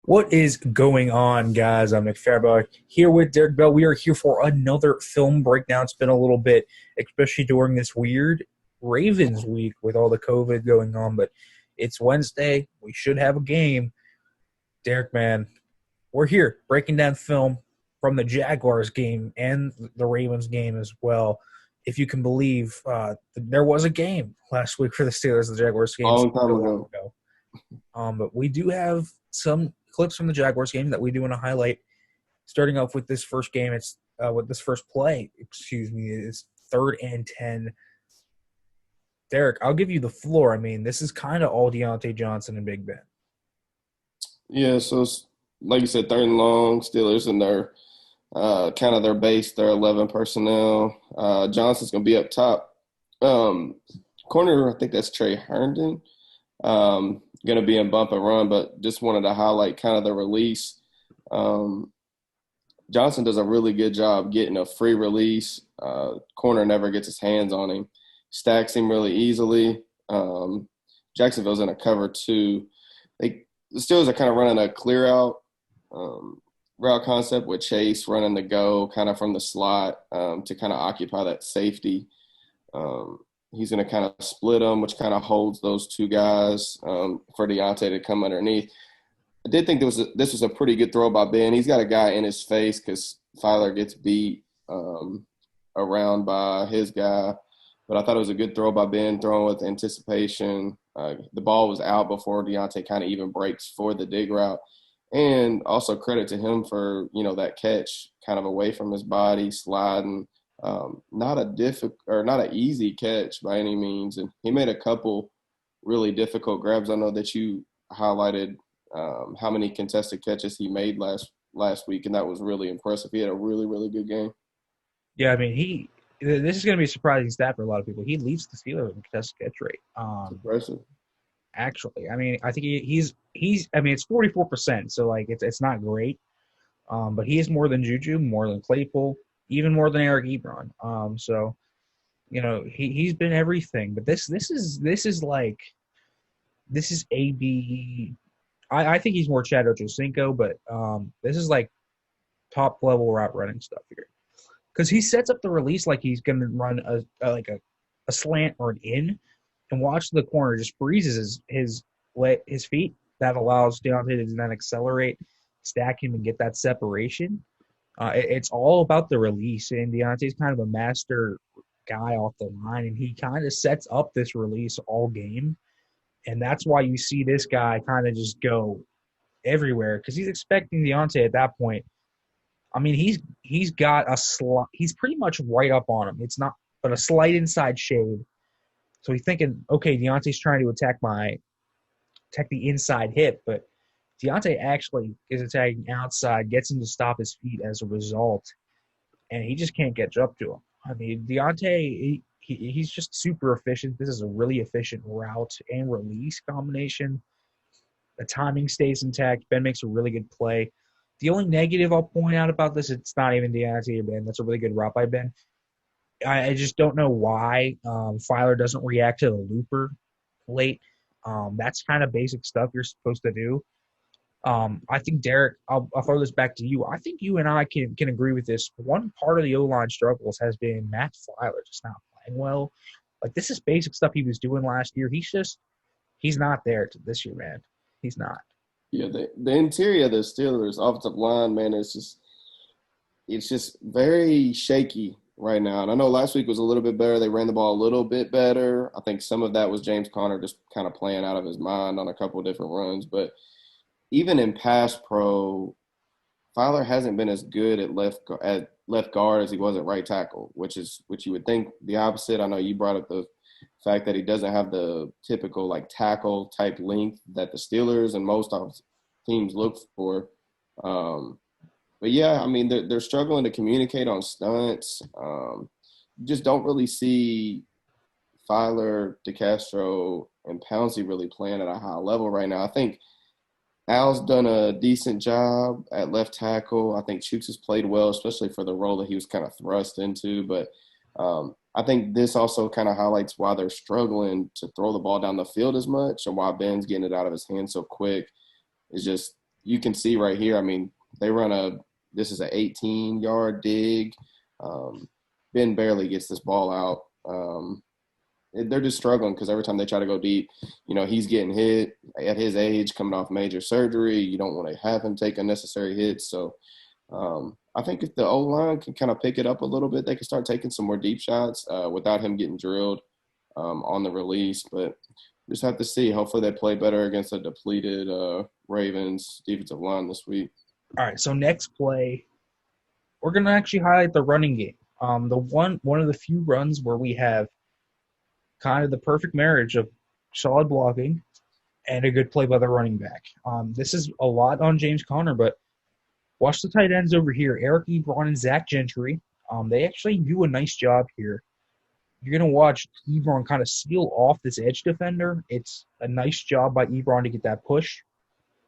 What is going on, guys? I'm Nick Faribault here with Derek Bell. We are here for another film breakdown. It's been a little bit, especially during this weird Ravens week with all the COVID going on, but it's Wednesday. We should have a game. Derek, man, we're here breaking down film from the Jaguars game and the Ravens game as well. If you can believe, there was a game last week for the Steelers. The Jaguars game Long time so long ago. ago. But we do have some clips from the Jaguars game that we do want to highlight. Starting off with this first game, it's with this first play. Excuse me, it's 3rd and 10. Derek, I'll give you the floor. I mean, this is kind of all Deontay Johnson and Big Ben. Yeah, so it's, like you said, third and long. Steelers in their kind of their base, their 11 personnel. Johnson's going to be up top. Corner, I think that's Trey Herndon. Going to be in bump and run, but just wanted to highlight kind of the release. Johnson does a really good job getting a free release. Corner never gets his hands on him. Stacks him really easily. Jacksonville's in a cover two. The Steelers are kind of running a clear out route concept with Chase running the go kind of from the slot to kind of occupy that safety. He's going to kind of split them, which kind of holds those two guys for Deontay to come underneath. I did think this was a pretty good throw by Ben. He's got a guy in his face because Filer gets beat around by his guy. But I thought it was a good throw by Ben, throwing with anticipation. The ball was out before Deontay kind of even breaks for the dig route. And also credit to him for, that catch kind of away from his body, sliding. Not an easy catch by any means. And he made a couple really difficult grabs. I know that you highlighted how many contested catches he made last week, and that was really impressive. He had a really, really good game. Yeah, I mean, this is going to be a surprising stat for a lot of people. He leads the Steelers in contested catch rate. It's impressive. Actually, I mean, I think he's. I mean, it's 44%, so like it's not great. But he is more than Juju, more than Claypool, even more than Eric Ebron. So, he's been everything. But this is AB. I think he's more Chad Ochocinco, but this is like top level route running stuff here. Because he sets up the release like he's going to run a slant or an in, and watch the corner just freezes his feet. That allows Deontay to then accelerate, stack him, and get that separation. It's all about the release, and Deontay's kind of a master guy off the line, and he kind of sets up this release all game, and that's why you see this guy kind of just go everywhere because he's expecting Deontay at that point. I mean, he's got he's pretty much right up on him. It's not but a slight inside shade. So he's thinking, okay, Deontay's trying to attack the inside hip, but Deontay actually is attacking outside, gets him to stop his feet as a result, and he just can't catch up to him. I mean, Deontay, he's just super efficient. This is a really efficient route and release combination. The timing stays intact. Ben makes a really good play. The only negative I'll point out about this, it's not even Deontay or Ben. That's a really good route by Ben. I just don't know why Filer doesn't react to the looper late. That's kind of basic stuff you're supposed to do. I think, Derek, I'll throw this back to you. I think you and I can agree with this. One part of the O-line struggles has been Matt Filer just not playing well. Like, this is basic stuff he was doing last year. He's not there this year, man. He's not. Yeah, the interior of the Steelers offensive line, man, it's just very shaky right now. And I know last week was a little bit better. They ran the ball a little bit better. I think some of that was James Conner just kind of playing out of his mind on a couple of different runs. But even in pass pro, Filer hasn't been as good at left guard as he was at right tackle, which you would think the opposite. I know you brought up the fact that he doesn't have the typical like tackle type length that the Steelers and most teams look for. But yeah, I mean they're struggling to communicate on stunts. Just don't really see Filer, DeCastro, and Pouncey really playing at a high level right now. I think Al's done a decent job at left tackle. I think Chooks has played well, especially for the role that he was kind of thrust into. But I think this also kind of highlights why they're struggling to throw the ball down the field as much and why Ben's getting it out of his hands so quick. Is just you can see right here. I mean, they run this is an 18-yard dig. Um, Ben barely gets this ball out. They're just struggling because every time they try to go deep, he's getting hit at his age, coming off major surgery. You don't want to have him take unnecessary hits. So I think if the O-line can kind of pick it up a little bit, they can start taking some more deep shots without him getting drilled on the release. But just have to see. Hopefully they play better against a depleted Ravens defensive line this week. All right, so next play, we're going to actually highlight the running game. The one of the few runs where we have kind of the perfect marriage of solid blocking and a good play by the running back. This is a lot on James Conner, but watch the tight ends over here, Eric Ebron and Zach Gentry. They actually do a nice job here. You're going to watch Ebron kind of seal off this edge defender. It's a nice job by Ebron to get that push.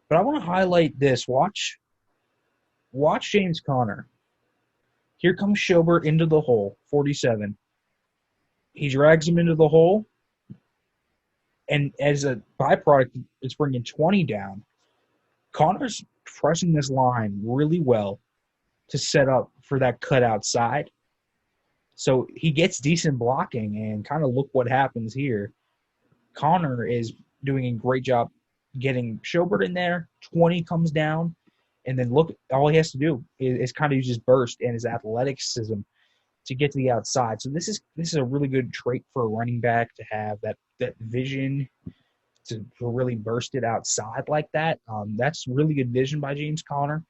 But I want to highlight this. Watch James Conner. Here comes Schobert into the hole, 47. He drags him into the hole, and as a byproduct, it's bringing 20 down. Connor's pressing this line really well to set up for that cut outside. So he gets decent blocking, and kind of look what happens here. Connor is doing a great job getting Schobert in there. 20 comes down, and then look, all he has to do is kind of use his burst and his athleticism to get to the outside. So this is a really good trait for a running back to have, that vision to really burst it outside like that. That's really good vision by James Conner.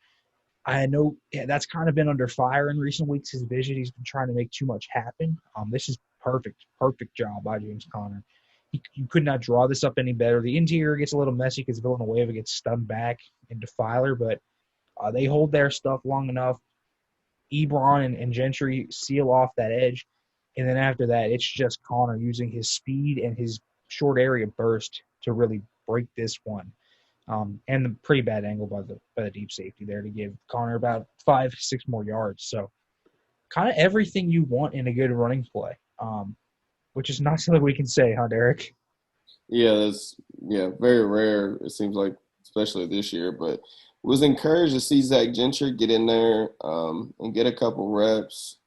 I know that's kind of been under fire in recent weeks, his vision. He's been trying to make too much happen. This is perfect job by James Conner. You could not draw this up any better. The interior gets a little messy because Villanueva gets stunned back into Filer, but they hold their stuff long enough. Ebron and Gentry seal off that edge, and then after that, it's just Conner using his speed and his short area burst to really break this one. And the pretty bad angle by the deep safety there to give Conner about 5-6 more yards. So kind of everything you want in a good running play, which is not something we can say, huh, Derrick? Yeah, that's very rare. It seems like, especially this year, but was encouraged to see Zach Gentry get in there and get a couple reps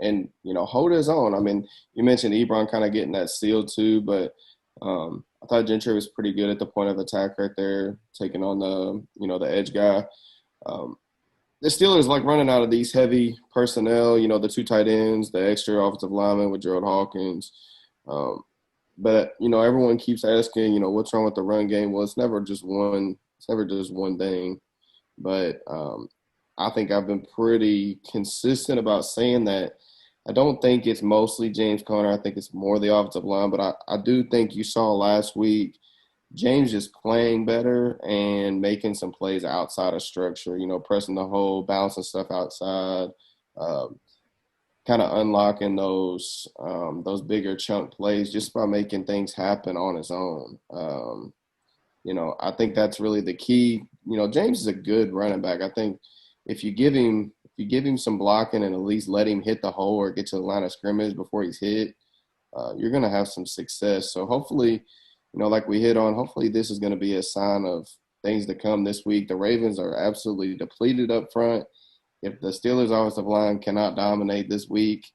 and hold his own. I mean, you mentioned Ebron kind of getting that seal too, but I thought Gentry was pretty good at the point of attack right there, taking on the edge guy. The Steelers like running out of these heavy personnel, the two tight ends, the extra offensive lineman with Gerald Hawkins. But everyone keeps asking, what's wrong with the run game? Well, it's never just one thing. But I think I've been pretty consistent about saying that I don't think it's mostly James Conner. I think it's more the offensive line. But I do think you saw last week James just playing better and making some plays outside of structure, pressing the hole, bouncing stuff outside, kind of unlocking those bigger chunk plays just by making things happen on his own. I think that's really the key. James is a good running back. I think if you give him some blocking and at least let him hit the hole or get to the line of scrimmage before he's hit, you're going to have some success. So hopefully, like we hit on, hopefully this is going to be a sign of things to come this week. The Ravens are absolutely depleted up front. If the Steelers' offensive line cannot dominate this week,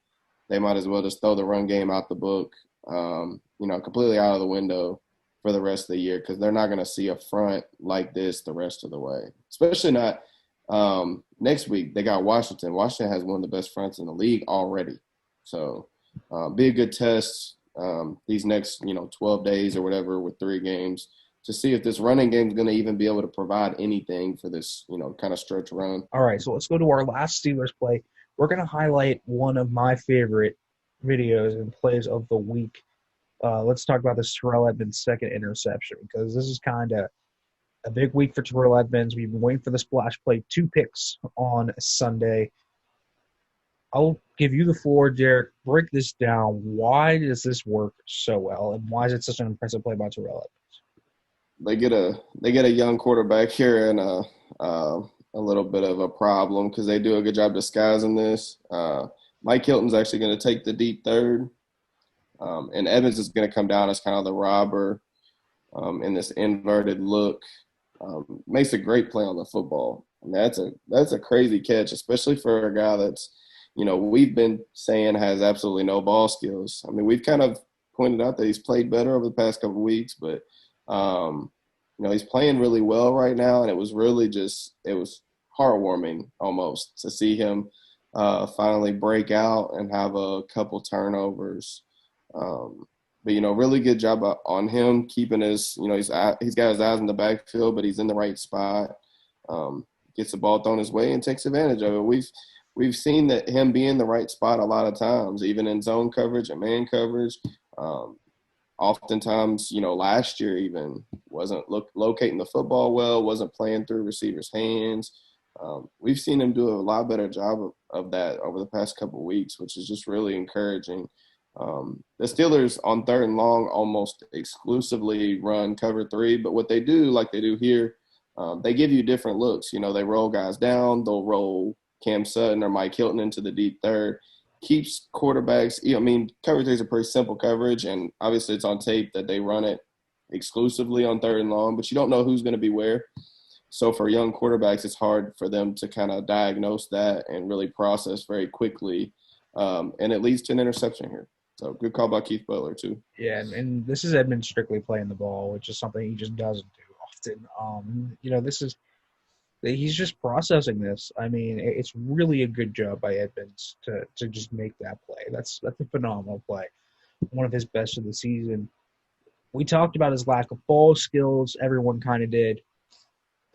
they might as well just throw the run game out the book, completely out of the window for the rest of the year, because they're not going to see a front like this the rest of the way, especially not next week. They got Washington. Washington has one of the best fronts in the league already. So be a good test these next, 12 days or whatever with 3 games to see if this running game is going to even be able to provide anything for this, kind of stretch run. All right, so let's go to our last Steelers play. We're going to highlight one of my favorite videos and plays of the week. Let's talk about this Terrell Edmonds' second interception, because this is kind of a big week for Terrell Edmonds. We've been waiting for the splash play. 2 picks on Sunday. I'll give you the floor, Derrick. Break this down. Why does this work so well, and why is it such an impressive play by Terrell Edmonds? They get a young quarterback here and a little bit of a problem because they do a good job disguising this. Mike Hilton's actually going to take the deep third, and Evans is going to come down as kind of the robber in this inverted look. Makes a great play on the football. I mean, that's a crazy catch, especially for a guy that's, we've been saying has absolutely no ball skills. I mean, we've kind of pointed out that he's played better over the past couple of weeks, but he's playing really well right now, and it was really just it was heartwarming almost to see him finally break out and have a couple turnovers. But really good job on him keeping his. He's got his eyes in the backfield, but he's in the right spot. Gets the ball thrown his way and takes advantage of it. We've seen that him be in the right spot a lot of times, even in zone coverage and man coverage. Oftentimes, last year even wasn't locating the football well, wasn't playing through receivers' hands. We've seen him do a lot better job of that over the past couple of weeks, which is just really encouraging. The Steelers on 3rd and long almost exclusively run cover 3, but what they do, like they do here, they give you different looks. They roll guys down, they'll roll Cam Sutton or Mike Hilton into the deep third. Keeps quarterbacks. Cover 3 is a pretty simple coverage, and obviously it's on tape that they run it exclusively on 3rd and long, but you don't know who's going to be where. So for young quarterbacks, it's hard for them to kind of diagnose that and really process very quickly, and it leads to an interception here. So good call by Keith Butler too. Yeah, and this is Edmonds strictly playing the ball, which is something he just doesn't do often. He's just processing this. I mean, it's really a good job by Edmonds to just make that play. That's a phenomenal play. One of his best of the season. We talked about his lack of ball skills. Everyone kind of did.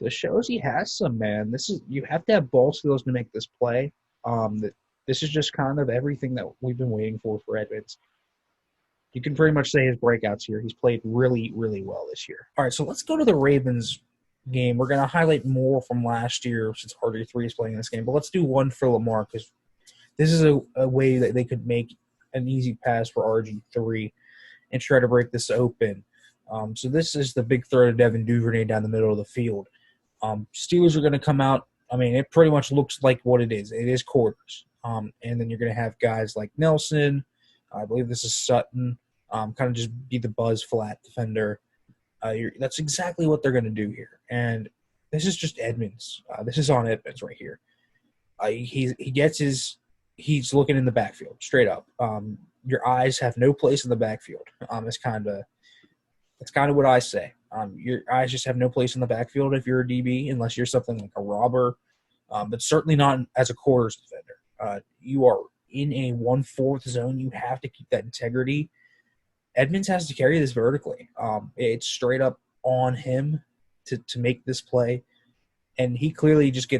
This shows he has some, man. You have to have ball skills to make this play. This is just kind of everything that we've been waiting for Edmonds. You can pretty much say his breakouts here. He's played really, really well this year. All right, so let's go to the Ravens game. We're going to highlight more from last year since RG3 is playing this game, but let's do one for Lamar because this is a way that they could make an easy pass for RG3 and try to break this open. So this is the big throw to Devin Duvernay down the middle of the field. Steelers are going to come out. I mean, it pretty much looks like what it is. It is quarters. And then you're going to have guys like Nelson. I believe this is Sutton. Kind of just be the buzz flat defender. That's exactly what they're going to do here. And this is just Edmonds. This is on Edmonds right here. He's looking in the backfield straight up. Your eyes have no place in the backfield. That's kind of what I say. Your eyes just have no place in the backfield if you're a DB, unless you're something like a robber, but certainly not as a quarters defender. You are in a 1/4 zone. You have to keep that integrity. Edmonds has to carry this vertically. It's straight up on him to make this play, and he clearly just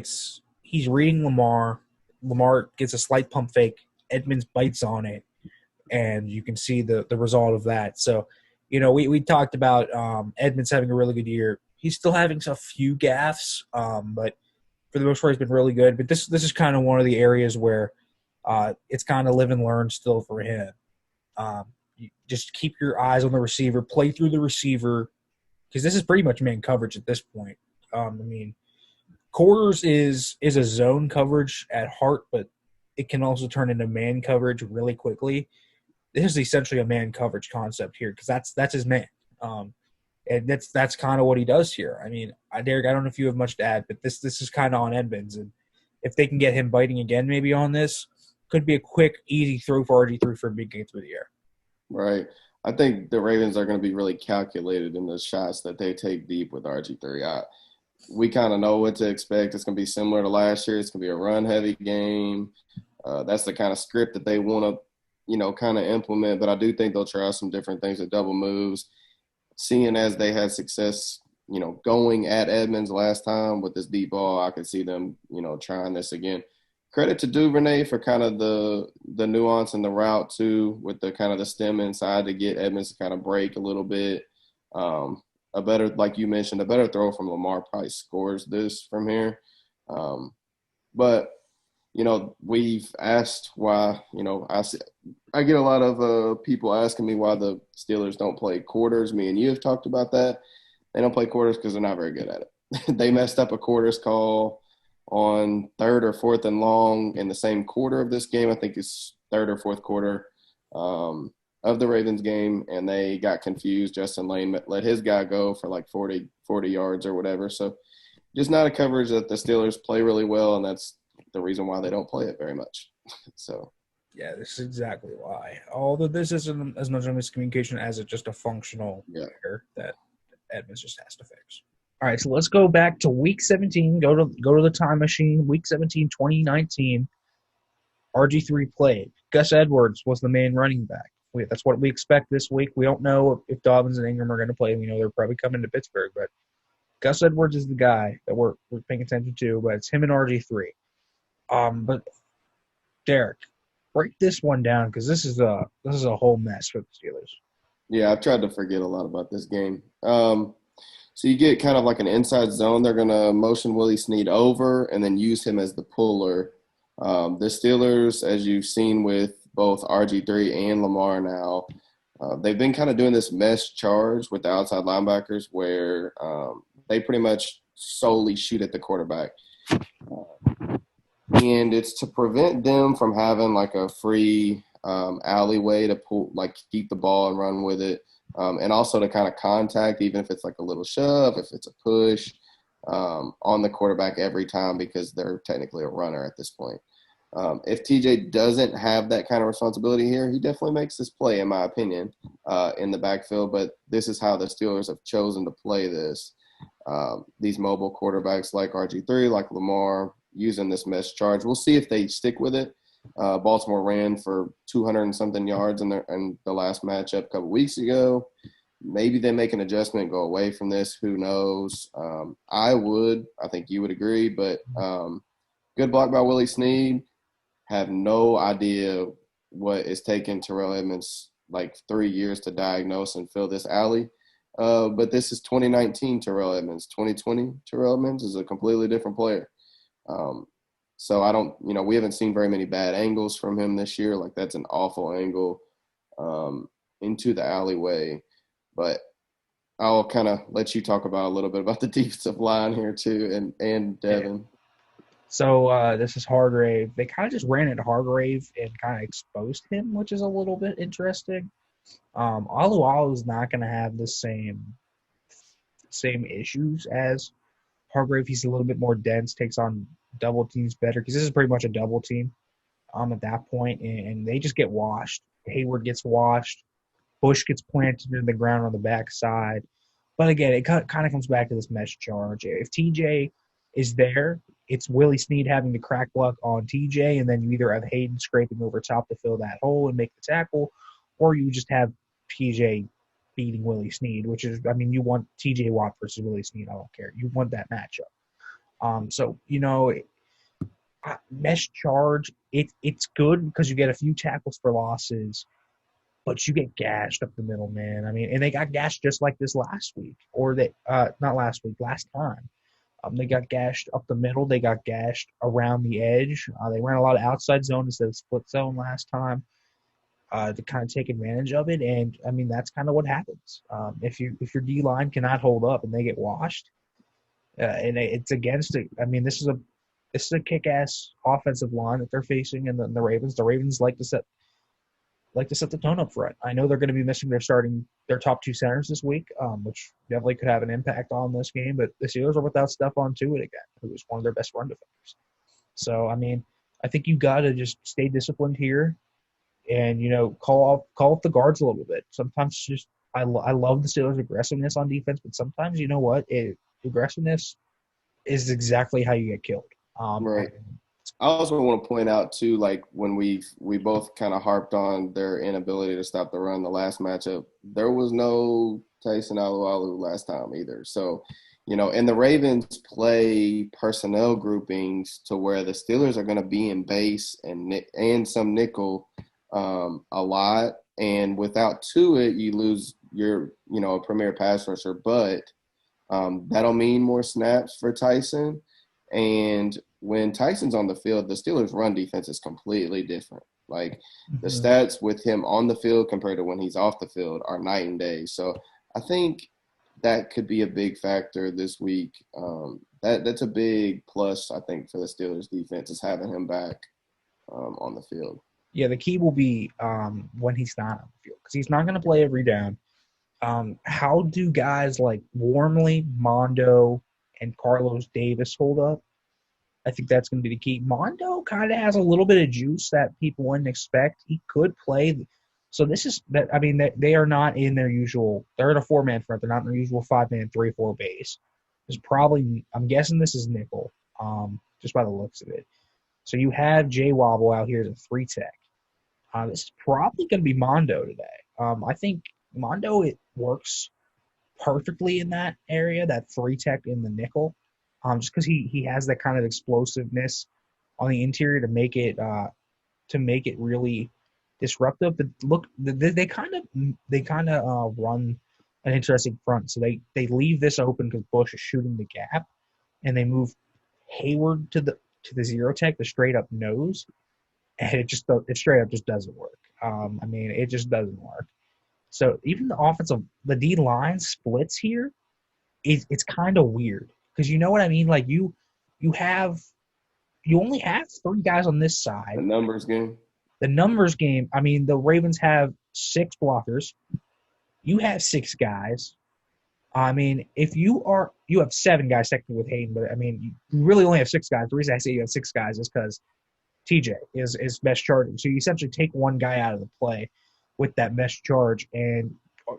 he's reading Lamar. Lamar gets a slight pump fake. Edmonds bites on it, and you can see the result of that. So, we talked about Edmonds having a really good year. He's still having a few gaffes, but for the most part, he's been really good. But this is kind of one of the areas where it's kind of live and learn still for him. You just keep your eyes on the receiver, play through the receiver, because this is pretty much man coverage at this point. Quarters is a zone coverage at heart, but it can also turn into man coverage really quickly. This is essentially a man coverage concept here because that's his man. And that's kind of what he does here. I mean, Derrick, I don't know if you have much to add, but this is kind of on Edmonds. And if they can get him biting again maybe on this, could be a quick, easy throw for RG3 for a big game through the air. Right. I think the Ravens are going to be really calculated in the shots that they take deep with RG3. We kind of know what to expect. It's going to be similar to last year. It's going to be a run-heavy game. That's the kind of script that they want to, kind of implement. But I do think they'll try some different things with double moves. Seeing as they had success, going at Edmonds last time with this deep ball, I could see them, trying this again. Credit to Duvernay for kind of the nuance in the route too, with the kind of the stem inside to get Edmonds to kind of break a little bit. A better, like you mentioned, a better throw from Lamar probably scores this from here. But we've asked why. I get a lot of people asking me why the Steelers don't play quarters. Me and you have talked about that. They don't play quarters because they're not very good at it. They messed up a quarters call on 3rd or 4th and long in the same quarter of this game. I think it's 3rd or 4th quarter. of the Ravens game, and they got confused. Justin Lane let his guy go for like 40 yards or whatever. So just not a coverage that the Steelers play really well, and that's the reason why they don't play it very much. So Yeah, this is exactly why. Although this isn't as much of a miscommunication as it's just a functional yeah, error that Edmonds just has to fix. All right, so let's go back to Week 17. Go to the time machine. Week 17, 2019. RG3 played. Gus Edwards was the main running back. That's what we expect this week. We don't know if Dobbins and Ingram are going to play. We know they're probably coming to Pittsburgh, but Gus Edwards is the guy that we're paying attention to. But it's him and RG3. But Derek, break this one down because this is a whole mess for the Steelers. yeah, I've tried to forget a lot about this game. So you get kind of like an inside zone. They're going to motion Willie Snead over and then use him as the puller. The Steelers, as you've seen with both RG3 and Lamar now, they've been kind of doing this mesh charge with the outside linebackers where they pretty much solely shoot at the quarterback. And it's to prevent them from having like a free alleyway to pull, like keep the ball and run with it. And also to kind of contact, even if it's like a little shove, if it's a push on the quarterback every time because they're technically a runner at this point. If TJ doesn't have that kind of responsibility here, he definitely makes this play, in my opinion, in the backfield. But this is how the Steelers have chosen to play this. These mobile quarterbacks like RG3, like Lamar, using this mesh charge. We'll see if they stick with it. Baltimore ran for 200 and something yards in the last matchup a couple weeks ago. Maybe they make an adjustment, go away from this. Who knows? I think you would agree, but good block by Willie Snead. Have no idea what is taking Terrell Edmonds like 3 years to diagnose and fill this alley. But this is 2019 Terrell Edmonds. 2020 Terrell Edmonds is a completely different player. So I don't, we haven't seen very many bad angles from him this year. Like that's an awful angle into the alleyway. But I'll kind of let you talk about a little bit about the defensive line here too, and Devin. Yeah. So this is Hargrave. They kind of just ran into Hargrave and kind of exposed him, which is a little bit interesting. Alualu is not going to have the same issues as Hargrave. He's a little bit more dense, takes on double teams better because this is pretty much a double team at that point, and they just get washed. Hayward gets washed. Bush gets planted into the ground on the backside. But again, it kind of comes back to this mesh charge. If TJ is there, it's Willie Snead having to crack luck on TJ, and then you either have Hayden scraping over top to fill that hole and make the tackle, or you just have TJ beating Willie Snead, which is, you want TJ Watt versus Willie Snead. I don't care. You want that matchup. Mesh charge, it's good because you get a few tackles for losses, but you get gashed up the middle, man. And they got gashed just like this last week, or not last week, last time. They got gashed up the middle. They got gashed around the edge. They ran a lot of outside zone instead of split zone last time to kind of take advantage of it. And, that's kind of what happens. If your D-line cannot hold up and they get washed, and it's against it. This is a kick-ass offensive line that they're facing, and the Ravens. The Ravens like to set the tone up front. I know they're going to be missing their top two centers this week, which definitely could have an impact on this game. But the Steelers are without Stephon Tuitt again, who is one of their best run defenders. So I think you got to just stay disciplined here, and call off the guards a little bit. Sometimes just I love the Steelers' aggressiveness on defense, but sometimes aggressiveness is exactly how you get killed. Right. I also want to point out too, like when we both kind of harped on their inability to stop the run the last matchup, there was no Tyson Alualu last time either. So, and the Ravens play personnel groupings to where the Steelers are going to be in base and some nickel a lot. And without Tuitt, you lose your, a premier pass rusher, but that'll mean more snaps for Tyson. And when Tyson's on the field, the Steelers' run defense is completely different. Like the stats with him on the field compared to when he's off the field are night and day. So I think that could be a big factor this week. That's a big plus, I think, for the Steelers' defense is having him back on the field. Yeah, the key will be when he's not on the field because he's not going to play every down. How do guys like Wormley, Mondo, and Carlos Davis hold up? I think that's going to be the key. Mondo kind of has a little bit of juice that people wouldn't expect. He could play. So this is that. I mean, they are not in their usual. They're in a four-man front. They're not in their usual five-man 3-4 base. It's probably. I'm guessing this is nickel. Just by the looks of it. So you have Jay Wobble out here as a three tech. This is probably going to be Mondo today. I think Mondo it works perfectly in that area, that three tech in the nickel, just because he has that kind of explosiveness on the interior to make it really disruptive. But look, they kind of run an interesting front. So they leave this open because Bush is shooting the gap, and they move Hayward to the zero tech, the straight up nose, and it straight up just doesn't work. I mean, it just doesn't work. So even the D line splits here, it's kind of weird because you know what I mean. Like you have you only have three guys on this The side. numbers game. The numbers game. I mean, the Ravens have six blockers. You have six guys. I mean, if you have seven guys technically with Hayden, but I mean, you really only have six guys. The reason I say you have six guys is because TJ is mesh charging. So you essentially take one guy out of the play with that mesh charge, and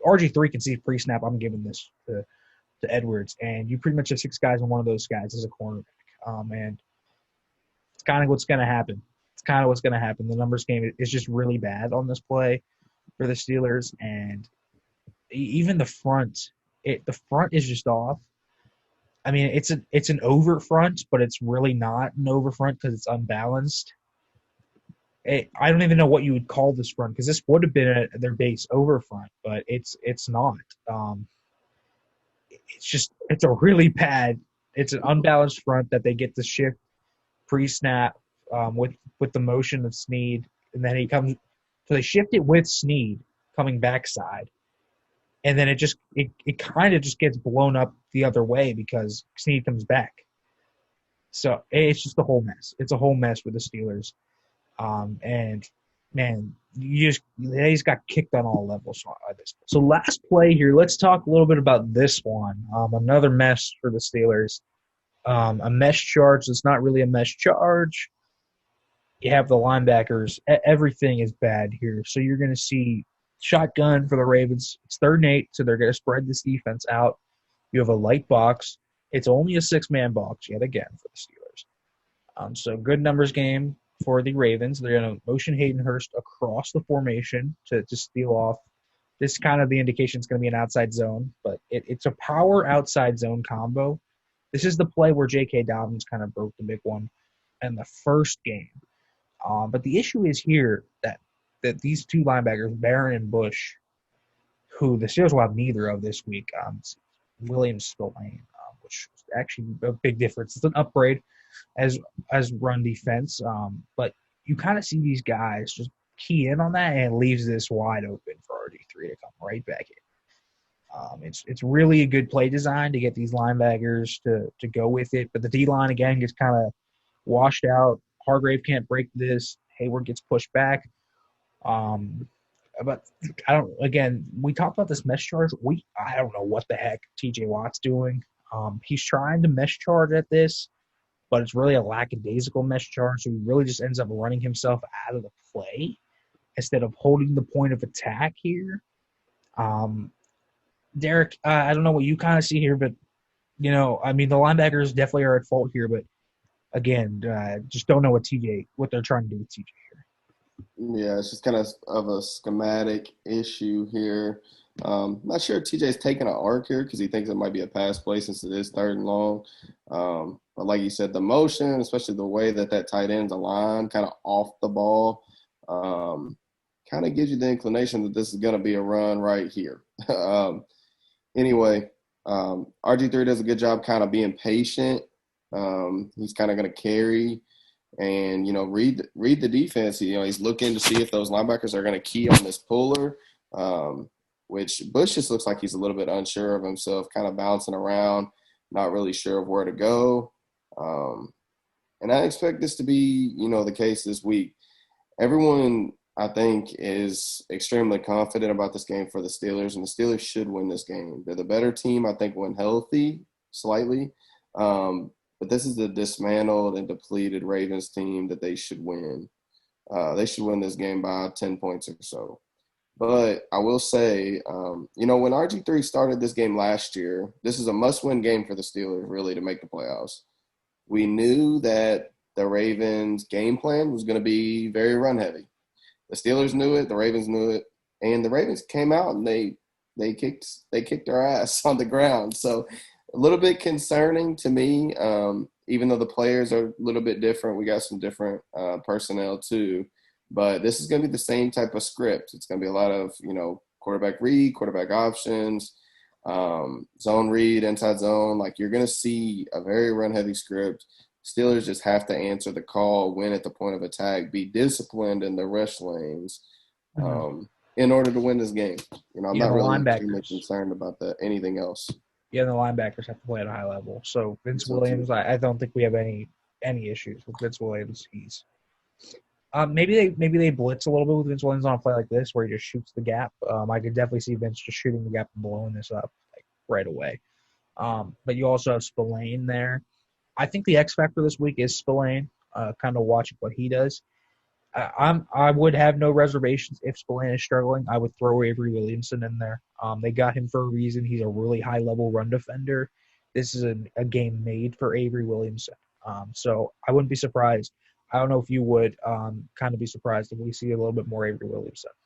RG3 can see pre-snap. I'm giving this to Edwards, and you pretty much have six guys, and one of those guys is a cornerback. And it's kind of what's going to happen. It's kind of what's going to happen. The numbers game is just really bad on this play for the Steelers, and even the front is just off. I mean, it's an over front, but it's really not an over front because it's unbalanced. I don't even know what you would call this front because this would have been their base over front, but it's not. It's a really bad. It's an unbalanced front that they get to shift pre-snap with the motion of Snead, and then he comes. So they shift it with Snead coming backside, and then it kind of just gets blown up the other way because Snead comes back. So it's just a whole mess. It's a whole mess with the Steelers. And man, they just got kicked on all levels on this. So last play here, let's talk a little bit about this one. Another mess for the Steelers. A mesh charge that's not really a mesh charge. You have the linebackers. Everything is bad here. So you're going to see shotgun for the Ravens. It's 3rd and 8, so they're going to spread this defense out. You have a light box. It's only a 6-man box yet again for the Steelers. So good numbers game for the Ravens. They're going to motion Hayden Hurst across the formation to steal off. This is kind of the indication it's going to be an outside zone, but it's a power outside zone combo. This is the play where J.K. Dobbins kind of broke the big one in the first game. But the issue is here that these two linebackers, Barron and Bush, who the Steelers will have neither of this week, Williams Spillane, which is actually a big difference. It's an upgrade as run defense, but you kind of see these guys just key in on that, and it leaves this wide open for RG3 to come right back in. It's really a good play design to get these linebackers to go with it, but the D-line, again, gets kind of washed out. Hargrave can't break this. Hayward gets pushed back. But we talked about this mesh charge. I don't know what the heck TJ Watt's doing. He's trying to mesh charge at this, but it's really a lackadaisical mesh charge, so he really just ends up running himself out of the play instead of holding the point of attack here. Derrick, I don't know what you kind of see here, but, I mean, the linebackers definitely are at fault here, but, again, just don't know what they're trying to do with TJ here. Yeah, it's just kind of a schematic issue here. Not sure if TJ's taking an arc here because he thinks it might be a pass play since it is 3rd and long. But like you said, the motion, especially the way that tight end's aligned, kind of off the ball, kind of gives you the inclination that this is going to be a run right here. Anyway, RG3 does a good job kind of being patient. He's kind of going to carry and, read the defense. He's looking to see if those linebackers are going to key on this puller, which Bush just looks like he's a little bit unsure of himself, kind of bouncing around, not really sure of where to go. And I expect this to be, the case this week. everyone I think is extremely confident about this game for the Steelers, and the Steelers should win this game. They're the better team, I think, when healthy, slightly. But this is the dismantled and depleted Ravens team that they should win. They should win this game by 10 points or so. But I will say, when RG3 started this game last year, this is a must-win game for the Steelers, really, to make the playoffs. We knew that the Ravens' game plan was going to be very run-heavy. The Steelers knew it, the Ravens knew it, and the Ravens came out and they kicked their ass on the ground. So a little bit concerning to me, even though the players are a little bit different. We got some different personnel too. But this is going to be the same type of script. It's going to be a lot of, quarterback read, quarterback options, zone read, inside zone. Like, you're going to see a very run-heavy script. Steelers just have to answer the call, win at the point of attack, be disciplined in the rush lanes Mhm. in order to win this game. I'm Yeah, not the really extremely linebackers. concerned about anything else. Yeah, the linebackers have to play at a high level. So Vince So too. Williams, I don't think we have any issues with Vince Williams. Maybe they blitz a little bit with Vince Williams on a play like this where he just shoots the gap. I could definitely see Vince just shooting the gap and blowing this up like right away. But you also have Spillane there. I think the X factor this week is Spillane. Kind of watching what he does. I would have no reservations if Spillane is struggling. I would throw Avery Williamson in there. They got him for a reason. He's a really high level run defender. This is a game made for Avery Williamson. So I wouldn't be surprised. I don't know if you would kind of be surprised if we see a little bit more Avery Williamson.